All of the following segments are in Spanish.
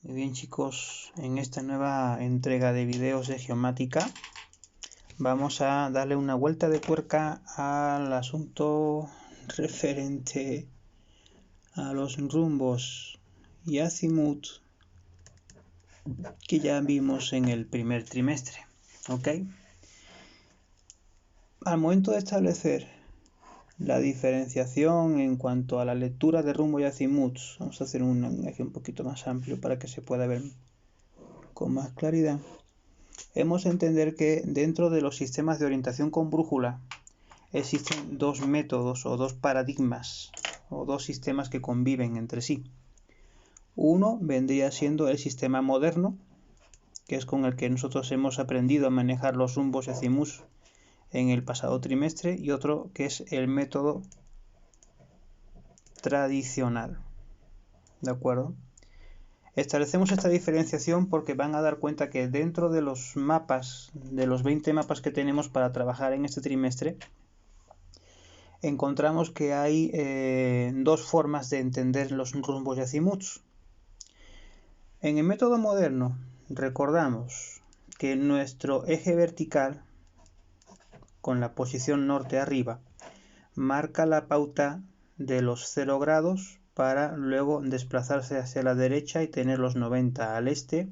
Muy bien, chicos, en esta nueva entrega de videos de geomática vamos a darle una vuelta de tuerca al asunto referente a los rumbos y azimut que ya vimos en el primer trimestre, ¿ok? Al momento de establecer la diferenciación en cuanto a la lectura de rumbo y azimuts, vamos a hacer un lenguaje un poquito más amplio para que se pueda ver con más claridad. Hemos de entender que dentro de los sistemas de orientación con brújula existen dos métodos o dos paradigmas o dos sistemas que conviven entre sí. Uno vendría siendo el sistema moderno, que es con el que nosotros hemos aprendido a manejar los rumbos y azimuts en el pasado trimestre, y otro que es el método tradicional. ¿De acuerdo? Establecemos esta diferenciación porque van a dar cuenta que dentro de los mapas, de los 20 mapas que tenemos para trabajar en este trimestre, encontramos que hay dos formas de entender los rumbos y azimuts. En el método moderno, recordamos que nuestro eje vertical, con la posición norte arriba, marca la pauta de los 0 grados para luego desplazarse hacia la derecha y tener los 90 al este,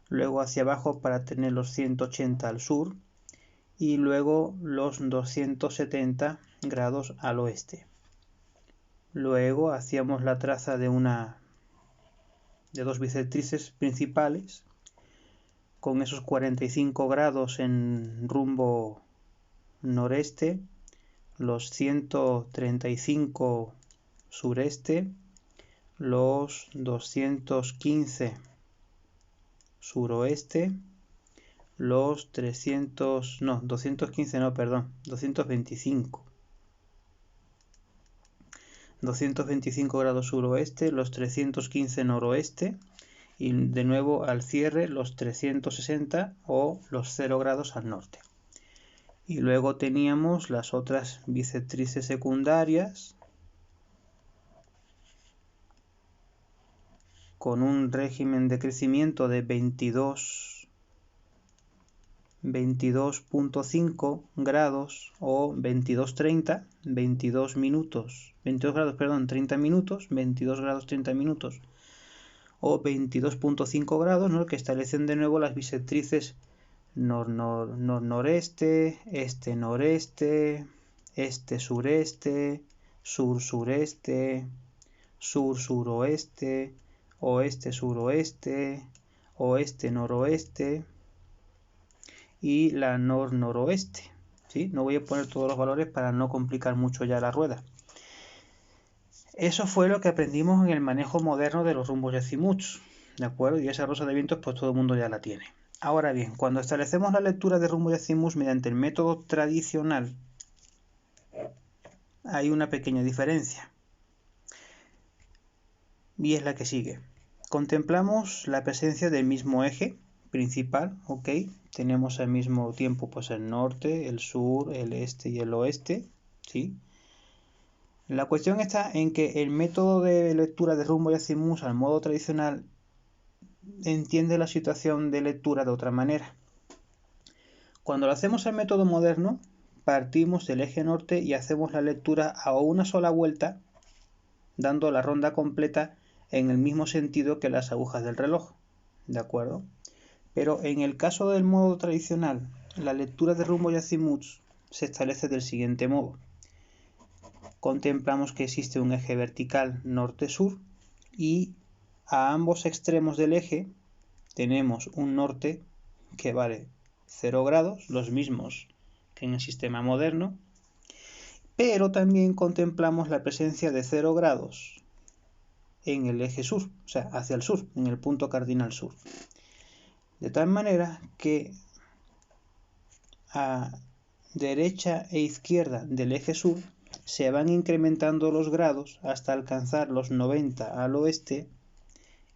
luego hacia abajo para tener los 180 al sur y luego los 270 grados al oeste. Luego hacíamos la traza de dos bisectrices principales con esos 45 grados en rumbo noreste, los 135 sureste, los 215 suroeste, los 225 grados suroeste, los 315 noroeste y de nuevo al cierre los 360 o los 0 grados al norte. Y luego teníamos las otras bisectrices secundarias con un régimen de crecimiento de 22.5 grados o 22.30, 22 grados, 30 minutos, 22 grados 30 minutos o 22.5 grados, ¿no? Que establecen de nuevo las bisectrices noreste, este-noreste, este-sureste, sur-sureste, sur-suroeste, oeste-suroeste, oeste-noroeste y la nor-noroeste, ¿sí? No voy a poner todos los valores para no complicar mucho ya la rueda. Eso fue lo que aprendimos en el manejo moderno de los rumbos y azimuts, ¿de acuerdo? Y esa rosa de vientos pues todo el mundo ya la tiene. Ahora bien, cuando establecemos la lectura de rumbos y azimuts mediante el método tradicional, hay una pequeña diferencia. Y es la que sigue. Contemplamos la presencia del mismo eje principal, ¿ok? Tenemos al mismo tiempo pues el norte, el sur, el este y el oeste, ¿sí? La cuestión está en que el método de lectura de rumbo y azimuts al modo tradicional entiende la situación de lectura de otra manera. Cuando lo hacemos al método moderno, partimos del eje norte y hacemos la lectura a una sola vuelta, dando la ronda completa en el mismo sentido que las agujas del reloj, ¿de acuerdo? Pero en el caso del modo tradicional, la lectura de rumbo y azimuts se establece del siguiente modo. Contemplamos que existe un eje vertical norte-sur y a ambos extremos del eje tenemos un norte que vale 0 grados, los mismos que en el sistema moderno, pero también contemplamos la presencia de 0 grados en el eje sur, o sea, hacia el sur, en el punto cardinal sur. De tal manera que a derecha e izquierda del eje sur se van incrementando los grados hasta alcanzar los 90 al oeste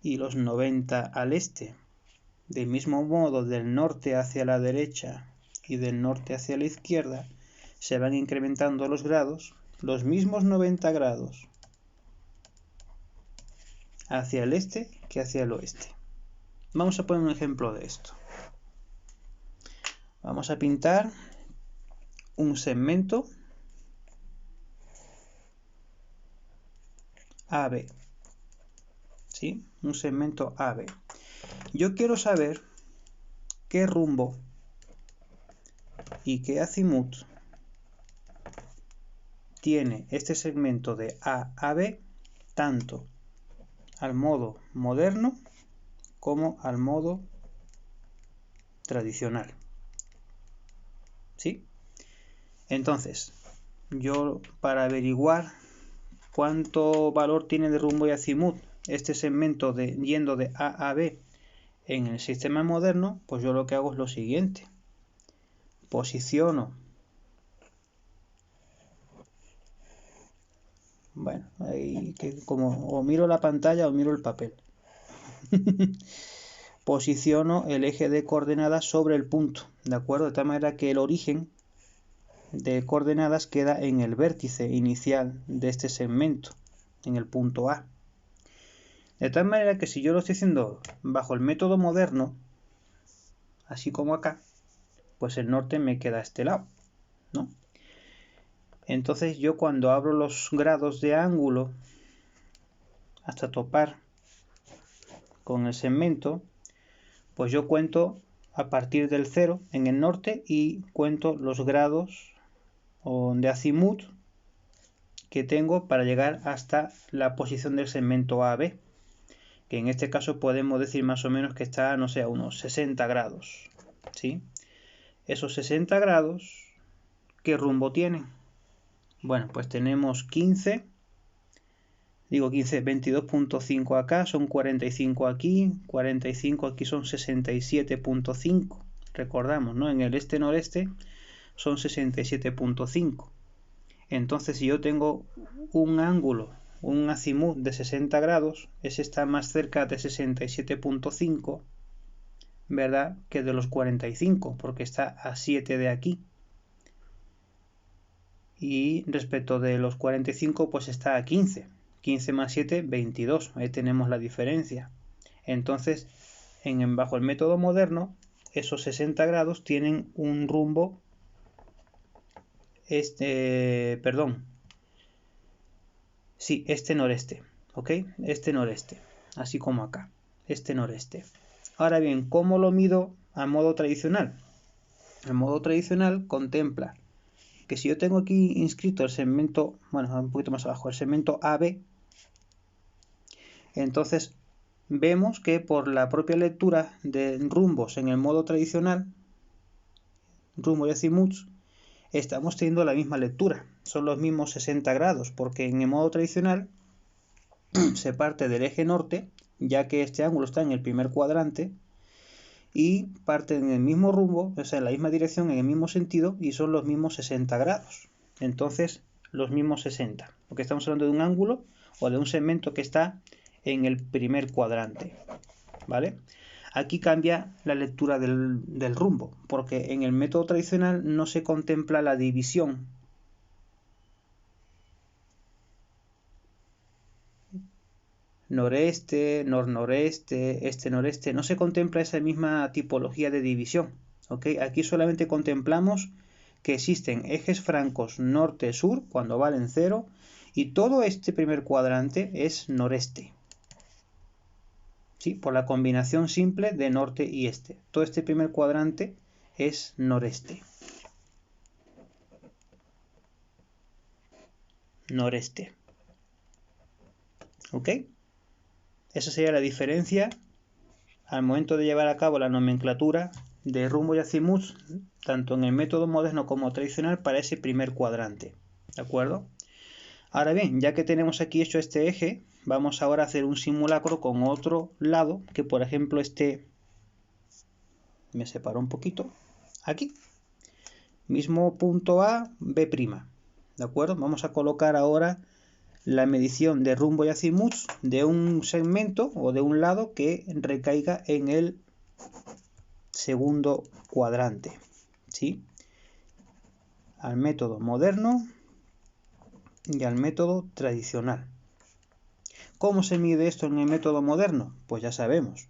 y los 90 al este. Del mismo modo, del norte hacia la derecha y del norte hacia la izquierda se van incrementando los grados, los mismos 90 grados hacia el este que hacia el oeste. Vamos a poner un ejemplo de esto. Vamos a pintar un segmento AB. ¿Sí? Un segmento AB. Yo quiero saber qué rumbo y qué azimut tiene este segmento de A a B, tanto al modo moderno como al modo tradicional. ¿Sí? Entonces, yo para averiguar cuánto valor tiene de rumbo y azimut este segmento yendo de A a B en el sistema moderno, pues yo lo que hago es lo siguiente. Posiciono. Bueno, ahí que como o miro la pantalla o miro el papel. Posiciono el eje de coordenadas sobre el punto, ¿de acuerdo? De tal manera que el origen de coordenadas queda en el vértice inicial de este segmento, en el punto A. De tal manera que si yo lo estoy haciendo bajo el método moderno, así como acá, pues el norte me queda a este lado, ¿no? Entonces yo cuando abro los grados de ángulo hasta topar con el segmento, pues yo cuento a partir del 0 en el norte y cuento los grados de azimut que tengo para llegar hasta la posición del segmento AB, que en este caso podemos decir más o menos que está, no sé, a unos 60 grados, ¿sí? Esos 60 grados, ¿qué rumbo tienen? Bueno, pues tenemos 15, 22.5 acá, son 45 aquí, 45 aquí son 67.5, recordamos, ¿no? En el este-noreste son 67.5. Entonces, si yo tengo un ángulo, un azimut de 60 grados, ese está más cerca de 67.5, ¿verdad?, que de los 45, porque está a 7 de aquí. Y respecto de los 45, pues está a 15. 15 más 7, 22. Ahí tenemos la diferencia. Entonces, bajo el método moderno, esos 60 grados tienen un rumbo este-noreste, ¿ok? Este-noreste, así como acá, este-noreste. Ahora bien, ¿cómo lo mido a modo tradicional? El modo tradicional contempla que si yo tengo aquí inscrito el segmento, bueno, un poquito más abajo, el segmento AB, entonces vemos que por la propia lectura de rumbos en el modo tradicional, rumbo y azimuts, estamos teniendo la misma lectura, son los mismos 60 grados, porque en el modo tradicional se parte del eje norte, ya que este ángulo está en el primer cuadrante, y parte en el mismo rumbo, o sea, en la misma dirección, en el mismo sentido, y son los mismos 60 grados. Entonces, los mismos 60, porque estamos hablando de un ángulo o de un segmento que está en el primer cuadrante, ¿vale? Aquí cambia la lectura del rumbo, porque en el método tradicional no se contempla la división. Noreste, nor-noreste, este-noreste, no se contempla esa misma tipología de división, ¿ok? Aquí solamente contemplamos que existen ejes francos norte-sur cuando valen 0 y todo este primer cuadrante es noreste, ¿sí? Por la combinación simple de norte y este. Todo este primer cuadrante es noreste. Noreste. ¿Ok? Esa sería la diferencia al momento de llevar a cabo la nomenclatura de rumbo y azimuts, tanto en el método moderno como tradicional, para ese primer cuadrante. ¿De acuerdo? Ahora bien, ya que tenemos aquí hecho este eje, vamos ahora a hacer un simulacro con otro lado, que por ejemplo me separo un poquito, aquí. Mismo punto A, B'. ¿De acuerdo? Vamos a colocar ahora la medición de rumbo y azimuts de un segmento o de un lado que recaiga en el segundo cuadrante, ¿sí? Al método moderno y al método tradicional. ¿Cómo se mide esto en el método moderno? Pues ya sabemos.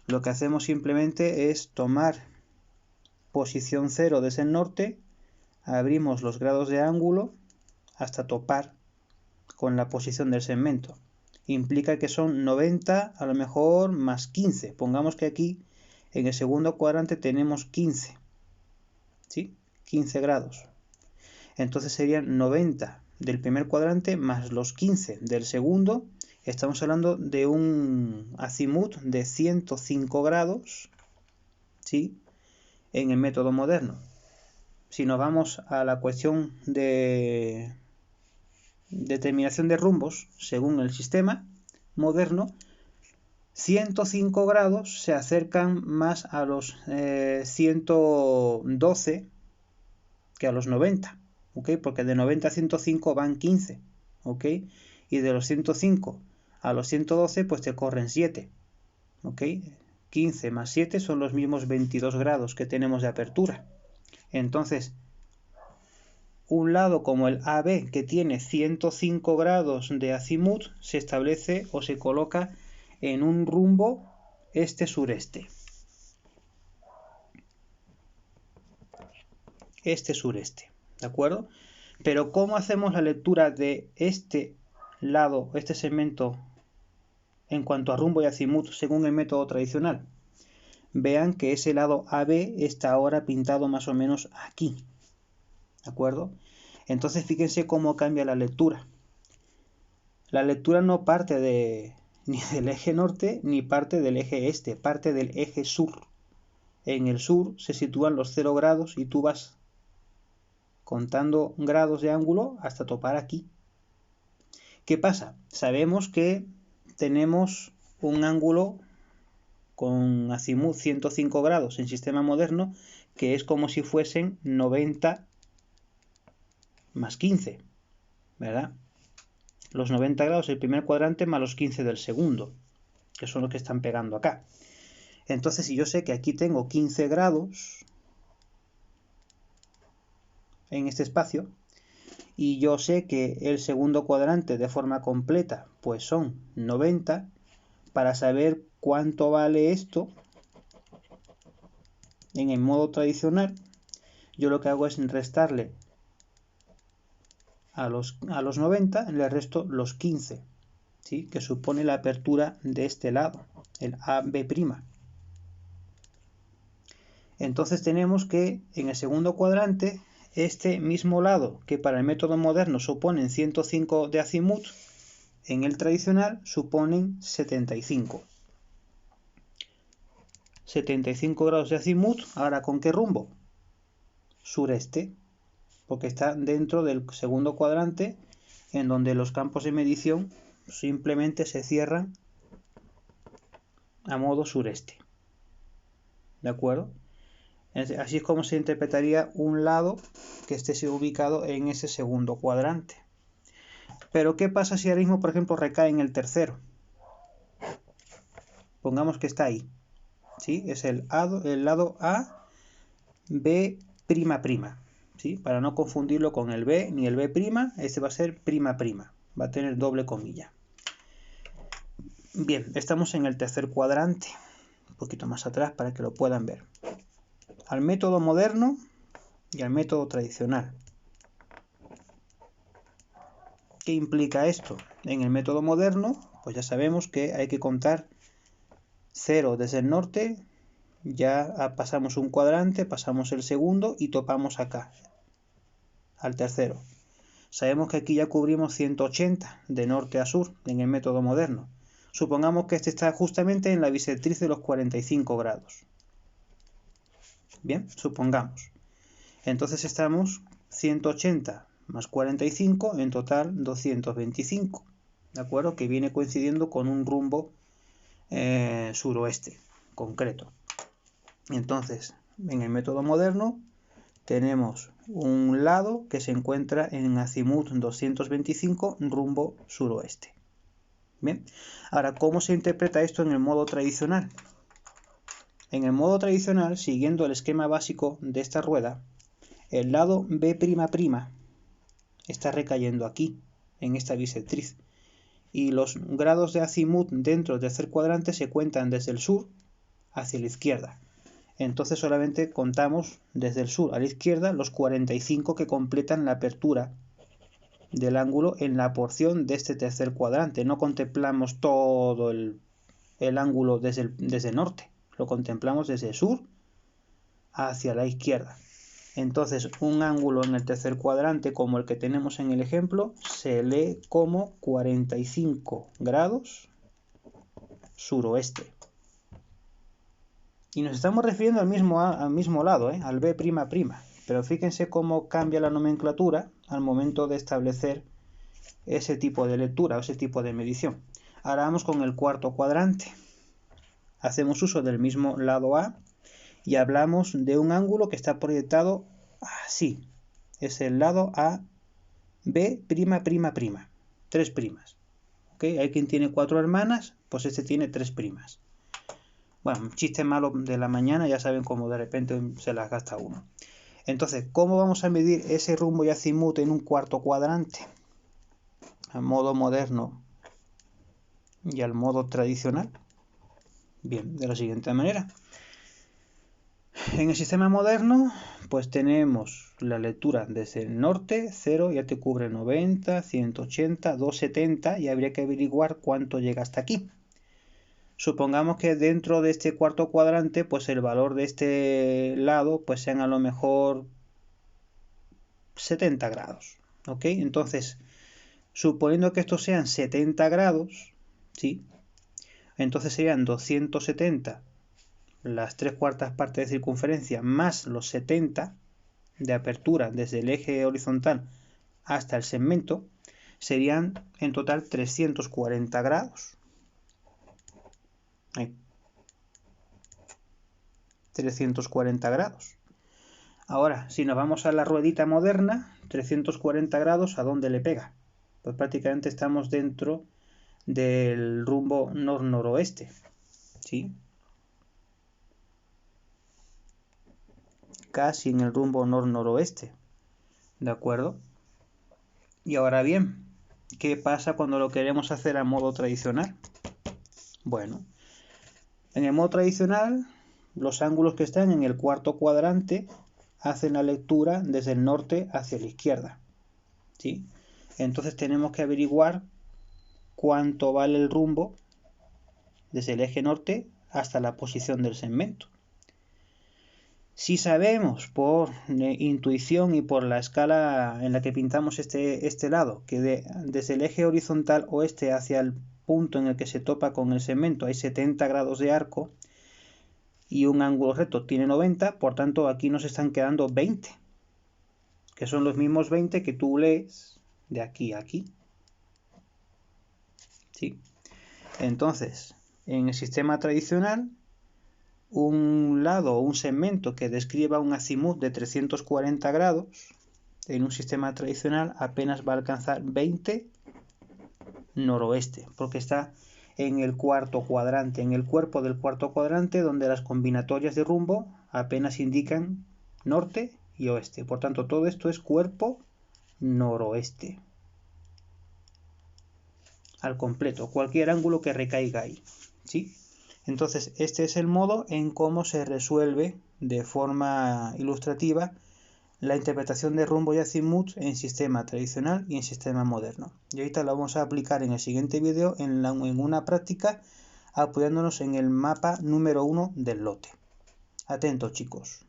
Lo que hacemos simplemente es tomar posición 0 desde el norte, abrimos los grados de ángulo hasta topar con la posición del segmento. Implica que son 90 a lo mejor más 15. Pongamos que aquí en el segundo cuadrante tenemos 15. ¿Sí? 15 grados. Entonces serían 90 del primer cuadrante más los 15 del segundo. Estamos hablando de un azimut de 105 grados, ¿sí? En el método moderno. Si nos vamos a la cuestión de determinación de rumbos, según el sistema moderno, 105 grados se acercan más a los 112 que a los 90, ¿ok? Porque de 90 a 105 van 15, ¿ok? Y de los 105 a los 112 pues te corren 7, ¿ok? 15 más 7 son los mismos 22 grados que tenemos de apertura. Entonces, un lado como el AB, que tiene 105 grados de azimut, se establece o se coloca en un rumbo este-sureste. Este-sureste, ¿de acuerdo? Pero ¿cómo hacemos la lectura de este lado, este segmento, en cuanto a rumbo y azimut, según el método tradicional? Vean que ese lado AB está ahora pintado más o menos aquí, ¿de acuerdo? Entonces fíjense cómo cambia la lectura. La lectura no parte ni del eje norte ni parte del eje este, parte del eje sur. En el sur se sitúan los 0 grados y tú vas contando grados de ángulo hasta topar aquí. ¿Qué pasa? Sabemos que tenemos un ángulo con azimut 105 grados en sistema moderno, que es como si fuesen 90 más 15, ¿verdad? Los 90 grados del primer cuadrante más los 15 del segundo, que son los que están pegando acá. Entonces, si yo sé que aquí tengo 15 grados en este espacio, y yo sé que el segundo cuadrante de forma completa pues son 90, para saber cuánto vale esto en el modo tradicional, yo lo que hago es restarle a los 90, le resto los 15, ¿sí? Que supone la apertura de este lado, el AB'. Entonces tenemos que en el segundo cuadrante, este mismo lado que para el método moderno suponen 105 de azimut, en el tradicional suponen 75. 75 grados de azimut, ¿ahora con qué rumbo? Sureste, porque está dentro del segundo cuadrante, en donde los campos de medición simplemente se cierran a modo sureste. ¿De acuerdo? Así es como se interpretaría un lado que esté ubicado en ese segundo cuadrante. Pero ¿qué pasa si ahora mismo, por ejemplo, recae en el tercero? Pongamos que está ahí. ¿Sí? Es el lado A, B''. ¿Sí? Para no confundirlo con el B ni el B', este va a ser prima. Va a tener doble comilla. Bien, estamos en el tercer cuadrante. Un poquito más atrás para que lo puedan ver. Al método moderno y al método tradicional. ¿Qué implica esto? En el método moderno, pues ya sabemos que hay que contar 0 desde el norte, ya pasamos un cuadrante, pasamos el segundo y topamos acá, al tercero. Sabemos que aquí ya cubrimos 180 de norte a sur en el método moderno. Supongamos que este está justamente en la bisectriz de los 45 grados. Bien, supongamos. Entonces estamos 180 más 45, en total 225. ¿De acuerdo? Que viene coincidiendo con un rumbo suroeste concreto. Entonces, en el método moderno tenemos un lado que se encuentra en azimut 225 rumbo suroeste. Bien, ahora, ¿cómo se interpreta esto en el modo tradicional? En el modo tradicional, siguiendo el esquema básico de esta rueda, el lado B'' está recayendo aquí, en esta bisectriz, y los grados de azimut dentro del tercer cuadrante se cuentan desde el sur hacia la izquierda. Entonces solamente contamos desde el sur a la izquierda los 45 que completan la apertura del ángulo en la porción de este tercer cuadrante. No contemplamos todo el ángulo desde el norte, lo contemplamos desde el sur hacia la izquierda. Entonces un ángulo en el tercer cuadrante como el que tenemos en el ejemplo se lee como 45 grados suroeste. Y nos estamos refiriendo al mismo lado, al B''. Pero fíjense cómo cambia la nomenclatura al momento de establecer ese tipo de lectura o ese tipo de medición. Ahora vamos con el cuarto cuadrante. Hacemos uso del mismo lado A y hablamos de un ángulo que está proyectado así. Es el lado A, B''. 3 primas. ¿Okay? Hay quien tiene 4 hermanas, pues este tiene 3 primas. Bueno, un chiste malo de la mañana, ya saben cómo de repente se las gasta uno. Entonces, ¿cómo vamos a medir ese rumbo y azimut en un cuarto cuadrante? Al modo moderno y al modo tradicional. Bien, de la siguiente manera. En el sistema moderno, pues tenemos la lectura desde el norte, 0 ya te cubre 90, 180, 270 y habría que averiguar cuánto llega hasta aquí. Supongamos que dentro de este cuarto cuadrante, pues el valor de este lado, pues sean a lo mejor 70 grados, ¿ok? Entonces, suponiendo que estos sean 70 grados, ¿sí? Entonces serían 270 las 3/4 partes de circunferencia más los 70 de apertura desde el eje horizontal hasta el segmento, serían en total 340 grados. 340 grados. Ahora, si nos vamos a la ruedita moderna, 340 grados, ¿a dónde le pega? Pues prácticamente estamos dentro del rumbo nor-noroeste, ¿sí? Casi en el rumbo nor-noroeste, ¿de acuerdo? Y ahora bien, ¿qué pasa cuando lo queremos hacer a modo tradicional? Bueno, en el modo tradicional, los ángulos que están en el cuarto cuadrante hacen la lectura desde el norte hacia la izquierda, ¿sí? Entonces tenemos que averiguar cuánto vale el rumbo desde el eje norte hasta la posición del segmento. Si sabemos por intuición y por la escala en la que pintamos este lado, que desde el eje horizontal oeste hacia el punto en el que se topa con el segmento hay 70 grados de arco y un ángulo recto tiene 90, por tanto aquí nos están quedando 20, que son los mismos 20 que tú lees de aquí a aquí. ¿Sí? Entonces, en el sistema tradicional, un lado o un segmento que describa un azimut de 340 grados, en un sistema tradicional apenas va a alcanzar 20 noroeste, porque está en el cuarto cuadrante, en el cuerpo del cuarto cuadrante, donde las combinatorias de rumbo apenas indican norte y oeste. Por tanto, todo esto es cuerpo noroeste. Al completo, cualquier ángulo que recaiga ahí, ¿sí? Entonces, este es el modo en cómo se resuelve de forma ilustrativa la interpretación de rumbo y azimut en sistema tradicional y en sistema moderno. Y ahorita lo vamos a aplicar en el siguiente vídeo en una práctica apoyándonos en el mapa número 1 del lote. Atentos, chicos.